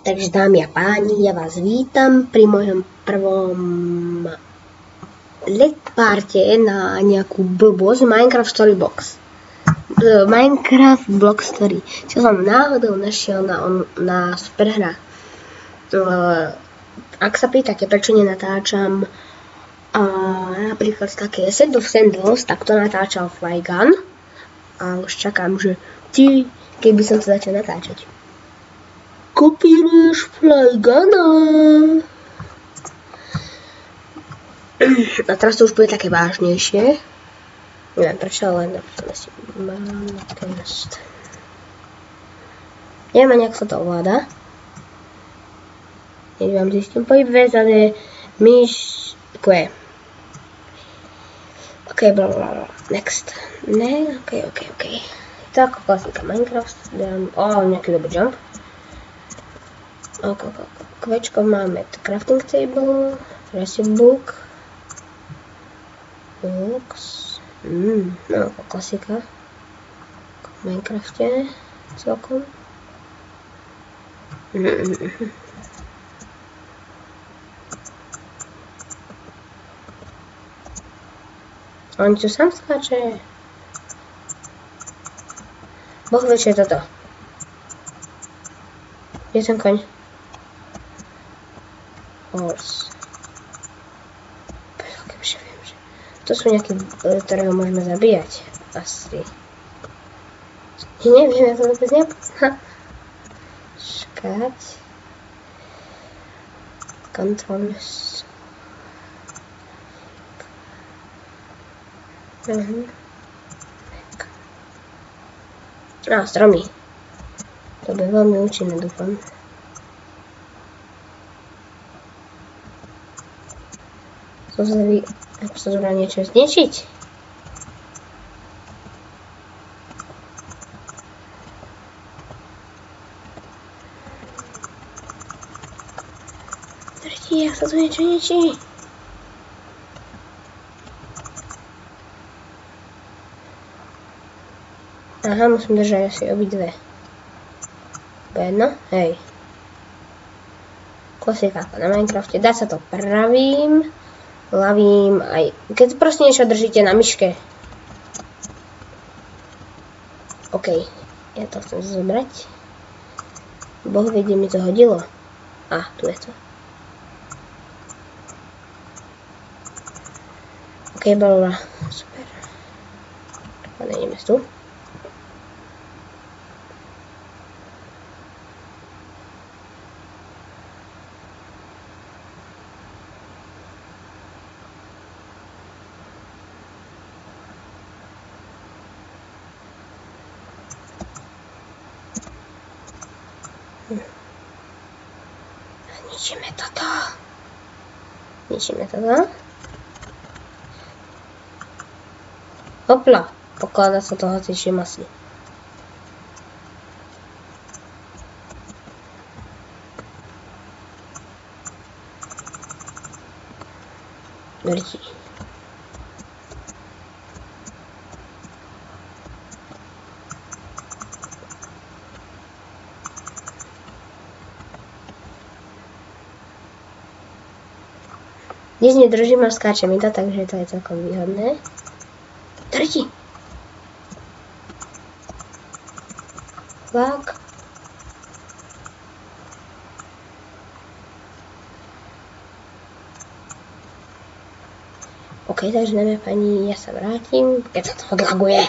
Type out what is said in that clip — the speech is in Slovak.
Takže dámy a páni, ja vás vítam pri mojom prvom letparte na nejakú blbosť Minecraft Storybox. Minecraft Block Story, čo som náhodou našiel na Superhra. Ak sa pýtate, prečo nenatáčam napríklad také Set of Sandals, tak to natáčal Flygun. A už čakám, že keby som to začal natáčať. Kopíruješ Flyguna. A teraz to už bude také vážnejšie. Neviem prečo, ale napríklad si mám test. Neviem ani, ako sa to ovláda. Keď vám zistím pohyb vezade myš Q. OK, blablabla. Next. Ne, OK. Tak, klasika Minecraft. Nejaký double jump. Kvečko máme crafting table, recipe book, books, no klasika v Minecrafte celkom. On tu sám skáče. Boh vie, čo je toto. Je ten koň. Horse. Kebyže viem, že to sú nejaké, ktorého môžeme zabíjať. Asi. Neviem, ja to vôbec nepozná. Škať. Controls. Stromy. To by veľmi účinné, dúfam. Som zvedavý, ako sa dá niečo zničiť. Tretí, ako sa tu niečo ničí. Aha, musím držať asi obidve. Jedno, hej. Klasika na Minecrafte, dá sa to pravým, ľavým, aj keď proste niečo držíte na myške. OK, ja to chcem zobrať. Boh vie, kde mi to hodilo. Tu je to. OK, blablabla, super. Ideme tu. Ničíme toto. Hopla, pokladá sa to hocičím asi. Drti. Dnes nedržím a skáče mi to, takže to je celkom výhodné. Drti! Tak. OK, takže dáme pani, ja sa vrátim, keď sa to odlaguje.